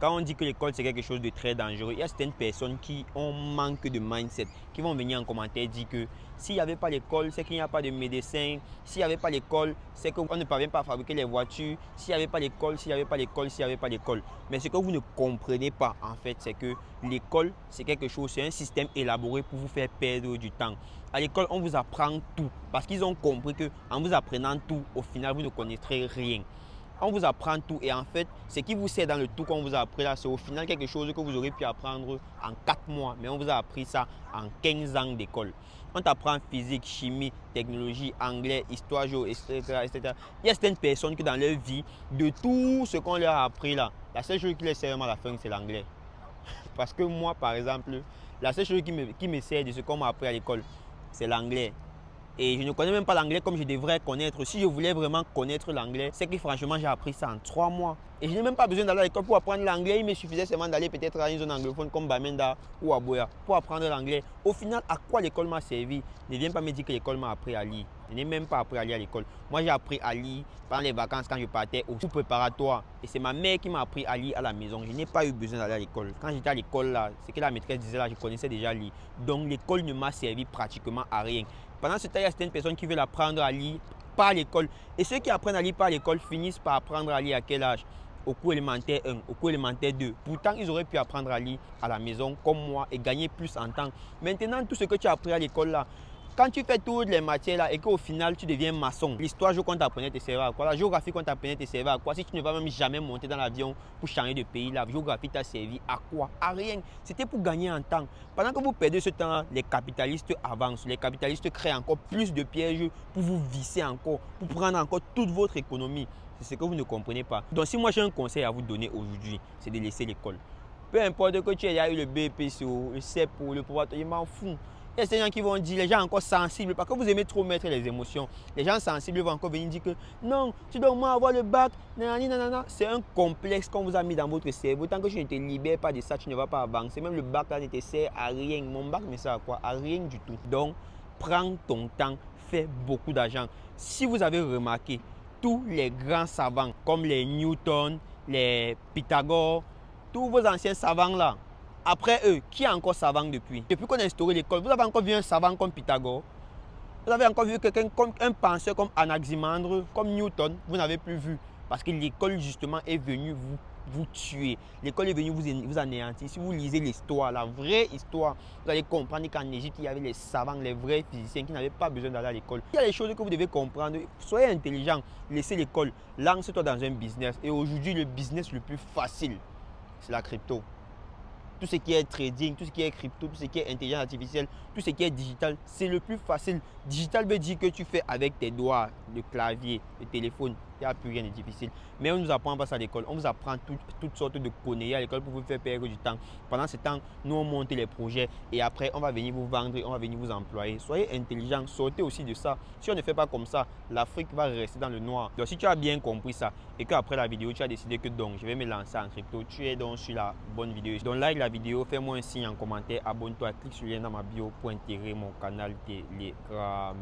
Quand on dit que l'école c'est quelque chose de très dangereux, il y a certaines personnes qui ont manque de mindset, qui vont venir en commentaire dire que s'il n'y avait pas l'école, c'est qu'il n'y a pas de médecin. S'il n'y avait pas l'école, c'est qu'on ne parvient pas à fabriquer les voitures. S'il n'y avait pas l'école, s'il n'y avait pas l'école, s'il n'y avait pas l'école. Mais ce que vous ne comprenez pas en fait, c'est que l'école c'est quelque chose, c'est un système élaboré pour vous faire perdre du temps. À l'école, on vous apprend tout parce qu'ils ont compris qu'en vous apprenant tout, au final, vous ne connaîtrez rien. On vous apprend tout et en fait, ce qui vous sert dans le tout qu'on vous a appris là, c'est au final quelque chose que vous aurez pu apprendre en 4 mois. Mais on vous a appris ça en 15 ans d'école. On t'apprend physique, chimie, technologie, anglais, histoire, géo, etc., etc. Il y a certaines personnes qui dans leur vie, de tout ce qu'on leur a appris là, la seule chose qui les sert vraiment à la fin, c'est l'anglais. Parce que moi, par exemple, la seule chose qui me sert de ce qu'on m'a appris à l'école, c'est l'anglais. Et je ne connais même pas l'anglais comme je devrais connaître. Si je voulais vraiment connaître l'anglais, c'est que franchement, j'ai appris ça en 3 mois. Et je n'ai même pas besoin d'aller à l'école pour apprendre l'anglais. Il me suffisait seulement d'aller peut-être à une zone anglophone comme Bamenda ou à Boya pour apprendre l'anglais. Au final, à quoi l'école m'a servi? Ne viens pas me dire que l'école m'a appris à lire. Je n'ai même pas appris à lire à l'école. Moi, j'ai appris à lire pendant les vacances quand je partais au cours préparatoire. Et c'est ma mère qui m'a appris à lire à la maison. Je n'ai pas eu besoin d'aller à l'école. Quand j'étais à l'école, là, ce que la maîtresse disait là, je connaissais déjà lire. Donc, l'école ne m'a servi pratiquement à rien. Pendant ce temps, il y a certaines personnes qui veulent apprendre à lire par l'école. Et ceux qui apprennent à lire par l'école finissent par apprendre à lire à quel âge? Au cours élémentaire 1, au cours élémentaire 2. Pourtant, ils auraient pu apprendre à lire à la maison comme moi et gagner plus en temps. Maintenant, tout ce que tu as appris à l'école là, quand tu fais toutes les matières là et qu'au final tu deviens maçon, l'histoire qu'on t'apprenait te servait à quoi? La géographie qu'on t'apprenait te servait à quoi? Si tu ne vas même jamais monter dans l'avion pour changer de pays, la géographie t'a servi à quoi? À rien. C'était pour gagner en temps. Pendant que vous perdez ce temps, les capitalistes avancent. Les capitalistes créent encore plus de pièges pour vous visser encore, pour prendre encore toute votre économie. C'est ce que vous ne comprenez pas. Donc si moi j'ai un conseil à vous donner aujourd'hui, c'est de laisser l'école. Peu importe que tu aies eu le BPCO, le CEPO, le pouvoir, je m'en fous. Il y a ces gens qui vont dire, les gens encore sensibles, parce que vous aimez trop mettre les émotions. Les gens sensibles vont encore venir dire que non, tu dois au moins avoir le bac, nanana. C'est un complexe qu'on vous a mis dans votre cerveau. Tant que tu ne te libères pas de ça, tu ne vas pas avancer. Même le bac là ne te sert à rien. Mon bac me sert à quoi? À rien du tout. Donc, prends ton temps, fais beaucoup d'argent. Si vous avez remarqué, tous les grands savants, comme les Newton, les Pythagore, tous vos anciens savants là, après eux, qui est encore savant depuis? Depuis qu'on a instauré l'école, vous avez encore vu un savant comme Pythagore? Vous avez encore vu quelqu'un comme un penseur comme Anaximandre, comme Newton? Vous n'avez plus vu. Parce que l'école justement est venue vous tuer. L'école est venue vous anéantir. Si vous lisez l'histoire, la vraie histoire, vous allez comprendre qu'en Égypte, il y avait les savants, les vrais physiciens qui n'avaient pas besoin d'aller à l'école. Il y a des choses que vous devez comprendre. Soyez intelligent, laissez l'école, lance-toi dans un business. Et aujourd'hui, le business le plus facile, c'est la crypto. Tout ce qui est trading, tout ce qui est crypto, tout ce qui est intelligence artificielle, tout ce qui est digital, c'est le plus facile. Digital veut dire que tu fais avec tes doigts, le clavier, le téléphone. Il n'y a plus rien de difficile. Mais on ne nous apprend pas ça à l'école. On vous apprend toutes sortes de conneries à l'école pour vous faire perdre du temps. Pendant ce temps, nous on monte les projets et après on va venir vous vendre, on va venir vous employer. Soyez intelligents, sortez aussi de ça. Si on ne fait pas comme ça, l'Afrique va rester dans le noir. Donc si tu as bien compris ça et qu'après la vidéo, tu as décidé que donc je vais me lancer en crypto, tu es donc sur la bonne vidéo. Donc like la vidéo, fais-moi un signe en commentaire, abonne-toi, clique sur le lien dans ma bio pour intégrer mon canal Telegram.